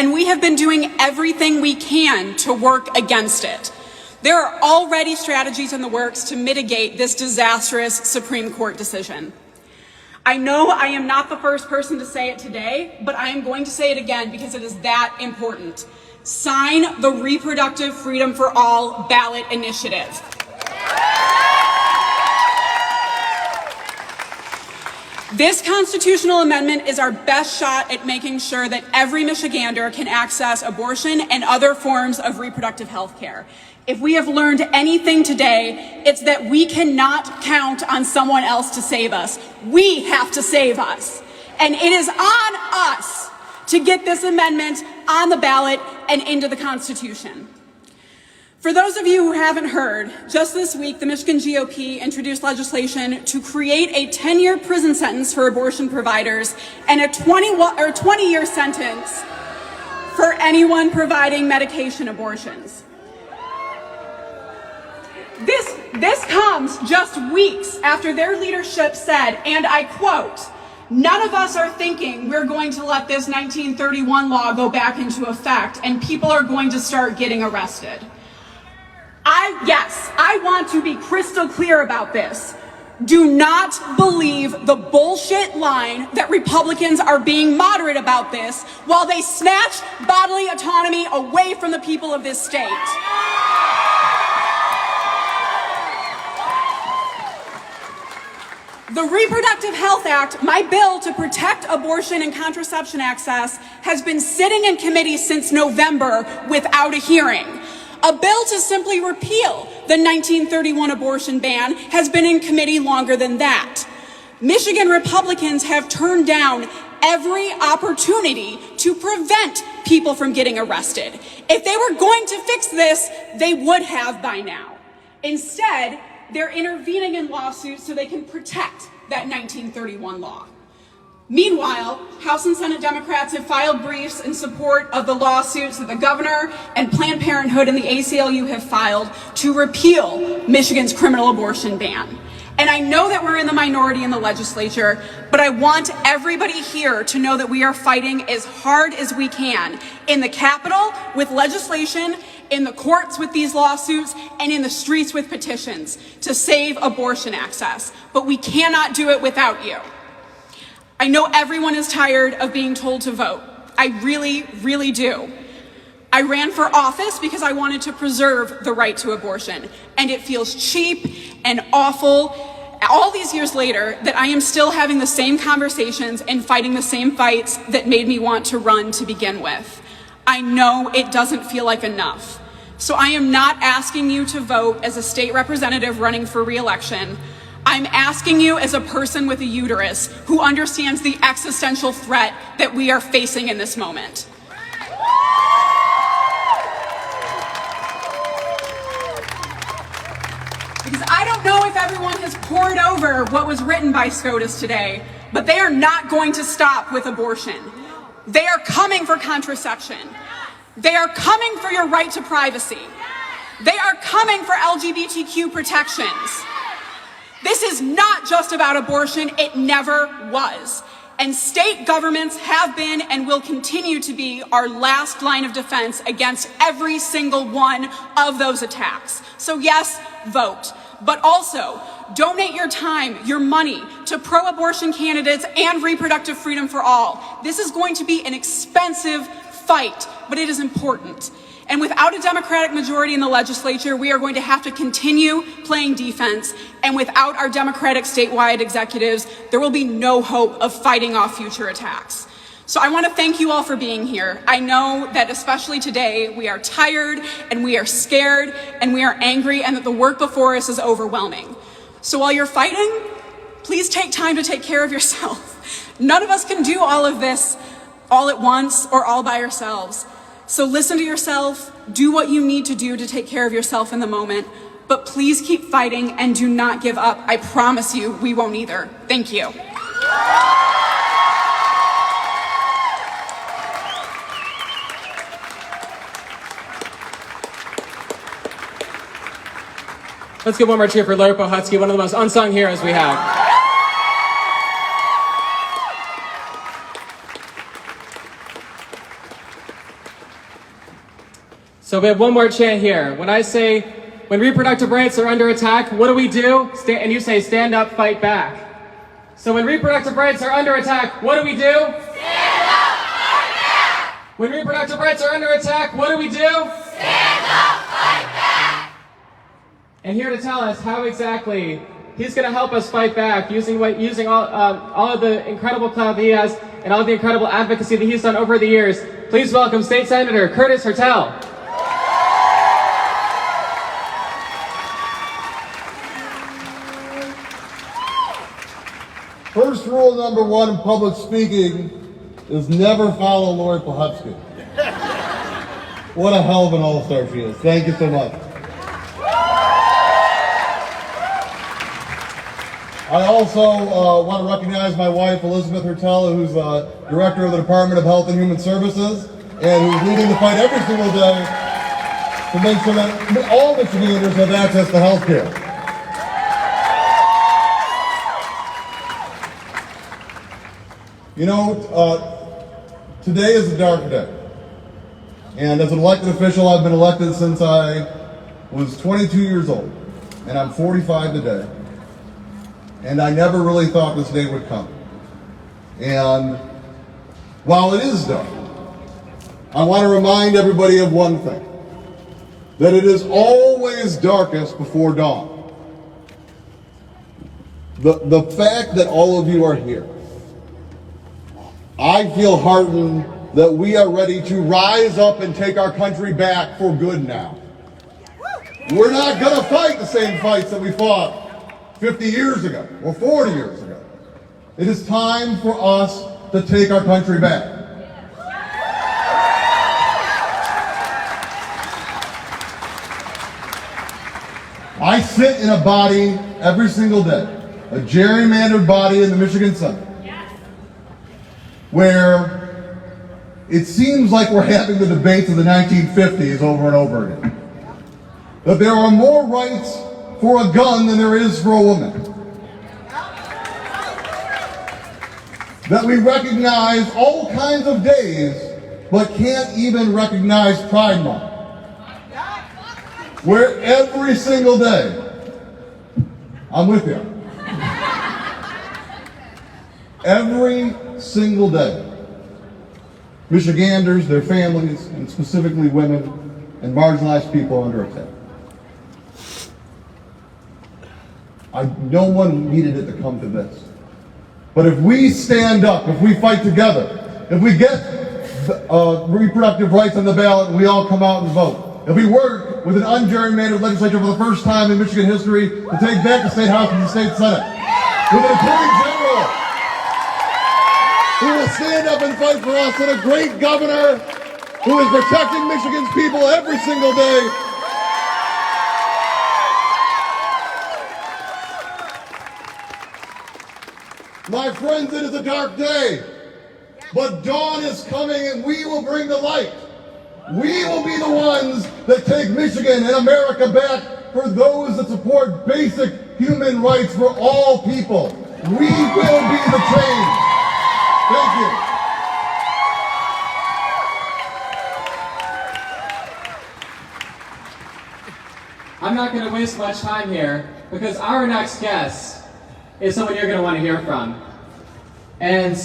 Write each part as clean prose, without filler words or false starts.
and we have been doing everything we can to work against it. There are already strategies in the works to mitigate this disastrous Supreme Court decision. I know I am not the first person to say it today, but I am going to say it again because it is that important. Sign the Reproductive Freedom for All ballot initiative. This constitutional amendment is our best shot at making sure that every Michigander can access abortion and other forms of reproductive health care. If we have learned anything today, it's that we cannot count on someone else to save us. We have to save us. And it is on us to get this amendment on the ballot and into the Constitution. For those of you who haven't heard, just this week, the Michigan GOP introduced legislation to create a 10-year prison sentence for abortion providers and a 20-year sentence for anyone providing medication abortions. This comes just weeks after their leadership said, and I quote, "None of us are thinking we're going to let this 1931 law go back into effect and people are going to start getting arrested." I want to be crystal clear about this. Do not believe the bullshit line that Republicans are being moderate about this while they snatch bodily autonomy away from the people of this state. The Reproductive Health Act, my bill to protect abortion and contraception access, has been sitting in committee since November without a hearing. A bill to simply repeal the 1931 abortion ban has been in committee longer than that. Michigan Republicans have turned down every opportunity to prevent people from getting arrested. If they were going to fix this, they would have by now. Instead, they're intervening in lawsuits so they can protect that 1931 law. Meanwhile, House and Senate Democrats have filed briefs in support of the lawsuits that the governor and Planned Parenthood and the ACLU have filed to repeal Michigan's criminal abortion ban. And I know that we're in the minority in the legislature, but I want everybody here to know that we are fighting as hard as we can in the Capitol with legislation, in the courts with these lawsuits, and in the streets with petitions to save abortion access. But we cannot do it without you. I know everyone is tired of being told to vote. I really, really do. I ran for office because I wanted to preserve the right to abortion, and it feels cheap and awful all these years later that I am still having the same conversations and fighting the same fights that made me want to run to begin with. I know it doesn't feel like enough. So I am not asking you to vote as a state representative running for re-election. I'm asking you as a person with a uterus who understands the existential threat that we are facing in this moment. Because I don't know if everyone has pored over what was written by SCOTUS today, but they are not going to stop with abortion. They are coming for contraception. They are coming for your right to privacy. They are coming for LGBTQ protections. This is not just about abortion. It never was. And state governments have been and will continue to be our last line of defense against every single one of those attacks. So yes, vote, but also donate your time, your money to pro-abortion candidates and reproductive freedom for all. This is going to be an expensive fight, but it is important. And without a Democratic majority in the legislature, we are going to have to continue playing defense. And without our Democratic statewide executives, there will be no hope of fighting off future attacks. So I want to thank you all for being here. I know that especially today, we are tired and we are scared and we are angry and that the work before us is overwhelming. So while you're fighting, please take time to take care of yourself. None of us can do all of this all at once or all by ourselves. So listen to yourself, do what you need to do to take care of yourself in the moment, but please keep fighting and do not give up. I promise you, we won't either. Thank you. Let's give one more cheer for Larry Pohutsky, one of the most unsung heroes we have. So we have one more chant here. When I say, when reproductive rights are under attack, what do we do? And you say, stand up, fight back. So when reproductive rights are under attack, what do we do? Stand up, fight back! When reproductive rights are under attack, what do we do? Stand up, fight back! And here to tell us how exactly he's going to help us fight back using all of the incredible clout that he has and all the incredible advocacy that he's done over the years, please welcome State Senator Curtis Hertel. First rule number one in public speaking is never follow Lori Pohutsky. What a hell of an all-star she is. Thank you so much. I also want to recognize my wife, Elizabeth Hertel, who's Director of the Department of Health and Human Services, and who's leading the fight every single day to make sure that all Michiganders have access to health care. You know, today is a dark day. And as an elected official, I've been elected since I was 22 years old. And I'm 45 today. And I never really thought this day would come. And while it is dark, I want to remind everybody of one thing. That it is always darkest before dawn. The fact that all of you are here, I feel heartened that we are ready to rise up and take our country back for good now. We're not going to fight the same fights that we fought 50 years ago or 40 years ago. It is time for us to take our country back. I sit in a body every single day, a gerrymandered body in the Michigan Senate, where it seems like we're having the debates of the 1950s over and over again. That there are more rights for a gun than there is for a woman. That we recognize all kinds of days, but can't even recognize Pride Month. Where every single day, I'm with you. Every single day, Michiganders, their families, and specifically women and marginalized people are under attack. No one needed it to come to this. But if we stand up, if we fight together, if we get reproductive rights on the ballot and we all come out and vote, if we work with an ungerrymandered legislature for the first time in Michigan history to take back the State House and the State Senate, with an Attorney General who will stand up and fight for us, and a great governor who is protecting Michigan's people every single day. My friends, it is a dark day, but dawn is coming and we will bring the light. We will be the ones that take Michigan and America back for those that support basic human rights for all people. We will be the change. Thank you. I'm not going to waste much time here because our next guest is someone you're going to want to hear from. And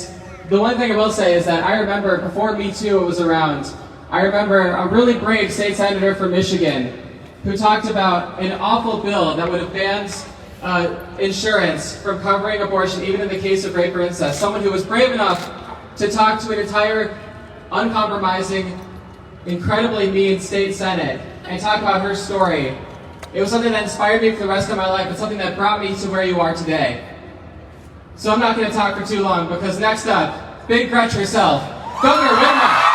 the one thing I will say is that I remember before Me Too was around, I remember a really brave state senator from Michigan who talked about an awful bill that would have banned insurance from covering abortion even in the case of rape or incest. Someone who was brave enough to talk to an entire uncompromising, incredibly mean state senate and talk about her story. It was something that inspired me for the rest of my life. It's something that brought me to where you are today. So I'm not going to talk for too long because next up, Big Gretchen herself, Governor Whitmer.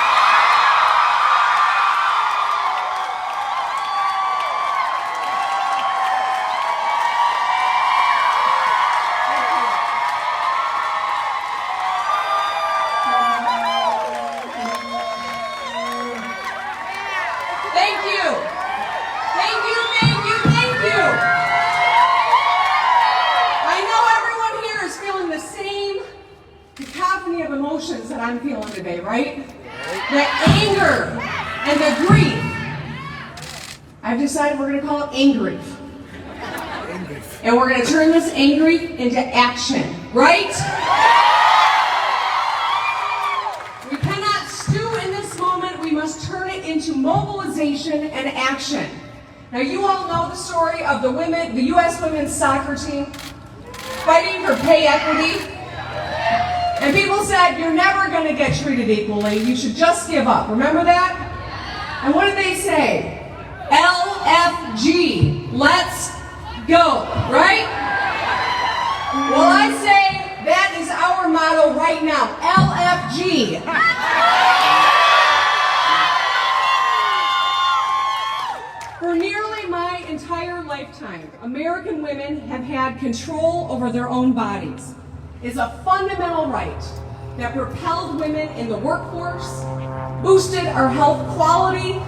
Thank you. Thank you, thank you, thank you. I know everyone here is feeling the same cacophony of emotions that I'm feeling today, right? The anger and the grief I've decided we're going to call it angry. And we're going to turn this angry into action, right? We cannot stew in this moment. We must turn it into mobilization and action. Now, you all know the story of the U.S. women's soccer team fighting for pay equity. And people said, you're never going to get treated equally. You should just give up. Remember that? And what did they say? LFG, let's go, right? Well, I say that is our motto right now, LFG. For nearly my entire lifetime, American women have had control over their own bodies. It's a fundamental right that propelled women in the workforce, boosted our health quality,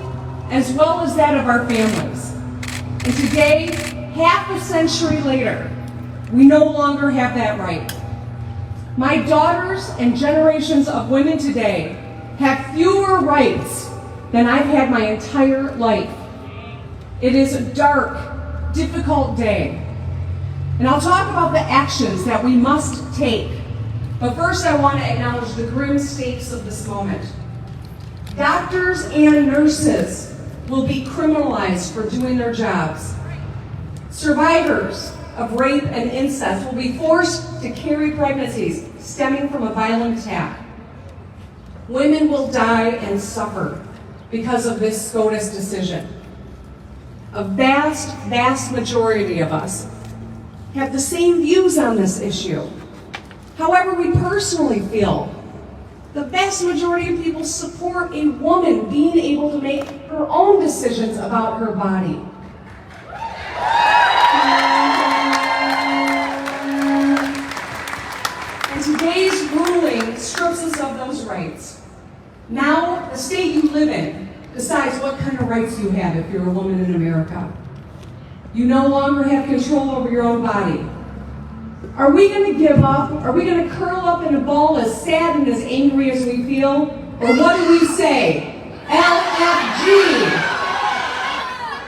as well as that of our families. And today, half a century later, we no longer have that right. My daughters and generations of women today have fewer rights than I've had my entire life. It is a dark, difficult day. And I'll talk about the actions that we must take. But first I want to acknowledge the grim stakes of this moment. Doctors and nurses will be criminalized for doing their jobs. Survivors of rape and incest will be forced to carry pregnancies stemming from a violent attack. Women will die and suffer because of this SCOTUS decision. A vast, vast majority of us have the same views on this issue. However, we personally feel the vast majority of people support a woman being able to make her own decisions about her body. And today's ruling strips us of those rights. Now, the state you live in decides what kind of rights you have if you're a woman in America. You no longer have control over your own body. Are we going to give up? Are we going to curl up in a ball as sad and as angry as we feel? Or what do we say? LFG.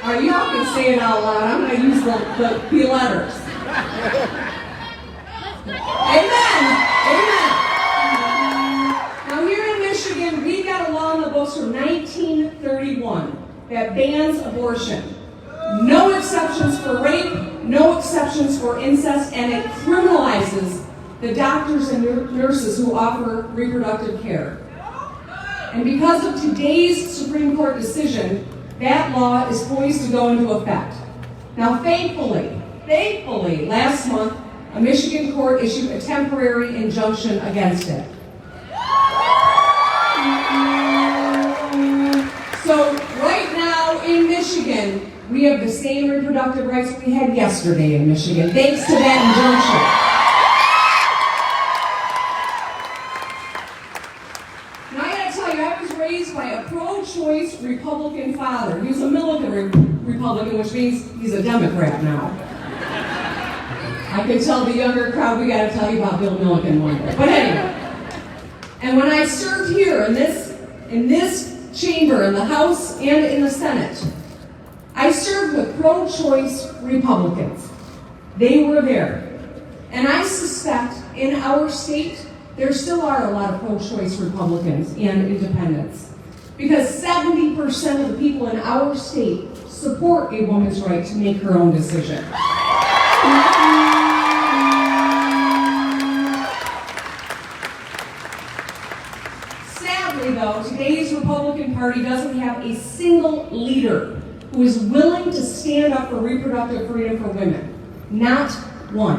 All right, you all can say it out loud. I'm going to use the letters. Amen. Amen. Now here in Michigan, we got a law in the books from 1931 that bans abortion. No exceptions for rape, no exceptions for incest, and it criminalizes the doctors and nurses who offer reproductive care. And because of today's Supreme Court decision, that law is poised to go into effect. Now, thankfully, last month, a Michigan court issued a temporary injunction against it. So, right now in Michigan, we have the same reproductive rights we had yesterday in Michigan, thanks to that injunction. Now, I gotta tell you, I was raised by a pro-choice Republican father. He was a militant Republican, which means he's a Democrat now. I can tell the younger crowd we gotta tell you about Bill Milliken one day. But anyway, and when I served here in this chamber, in the House and in the Senate, I served with pro-choice Republicans. They were there. And I suspect in our state, there still are a lot of pro-choice Republicans and independents. Because 70% of the people in our state support a woman's right to make her own decision. Sadly, though, today's Republican Party doesn't have a single leader who is willing to stand up for reproductive freedom for women. Not one.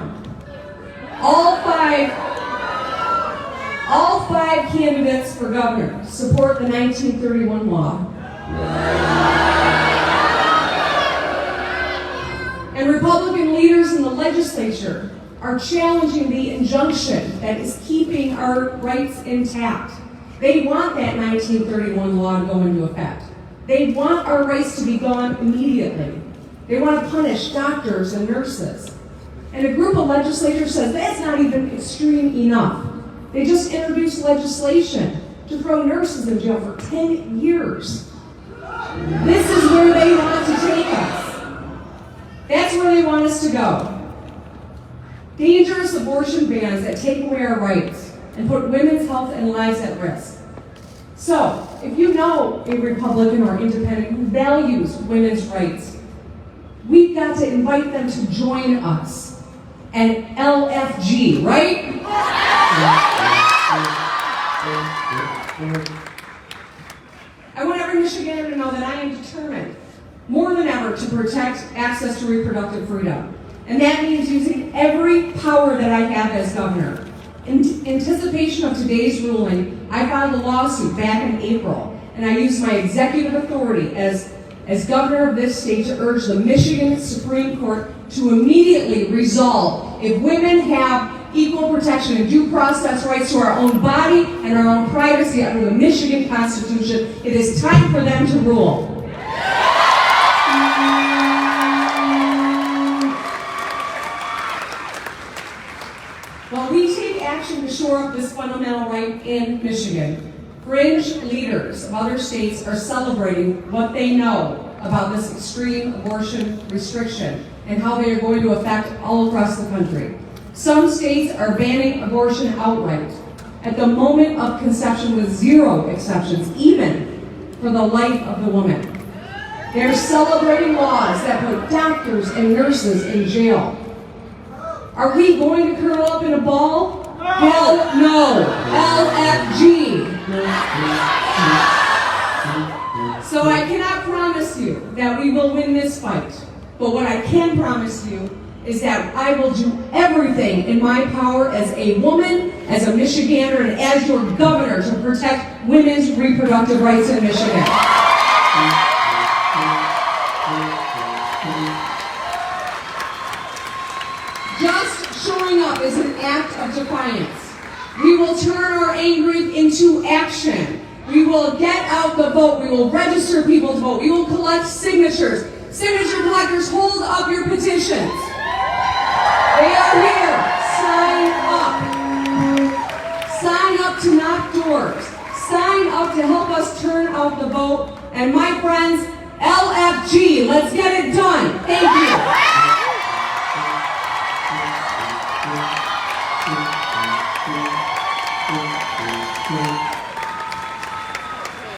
All five candidates for governor support the 1931 law. And Republican leaders in the legislature are challenging the injunction that is keeping our rights intact. They want that 1931 law to go into effect. They want our rights to be gone immediately. They want to punish doctors and nurses. And a group of legislators says that's not even extreme enough. They just introduced legislation to throw nurses in jail for 10 years. This is where they want to take That's where they want us to go. Dangerous abortion bans that take away our rights and put women's health and lives at risk. So, if you know a Republican or independent who values women's rights, we've got to invite them to join us. And LFG, right? I want every Michigander to know that I am determined, more than ever, to protect access to reproductive freedom. And that means using every power that I have as governor. In anticipation of today's ruling, I filed a lawsuit back in April, and I used my executive authority as governor of this state to urge the Michigan Supreme Court to immediately resolve if women have equal protection and due process rights to our own body and our own privacy under the Michigan Constitution. It is time for them to rule. While we take action to shore up this fundamental right in Michigan, fringe leaders of other states are celebrating what they know about this extreme abortion restriction and how they are going to affect all across the country. Some states are banning abortion outright at the moment of conception with zero exceptions, even for the life of the woman. They're celebrating laws that put doctors and nurses in jail. Are we going to curl up in a ball? Hell no. LFG. So I cannot promise you that we will win this fight. But what I can promise you is that I will do everything in my power as a woman, as a Michigander, and as your governor to protect women's reproductive rights in Michigan. Just showing up is an act of defiance. We will turn our anger into action. We will get out the vote. We will register people to vote. We will collect signatures. Signature collectors, hold up your petitions. They are here. Sign up. Sign up to knock doors. Sign up to help us turn out the vote. And my friends, LFG, let's get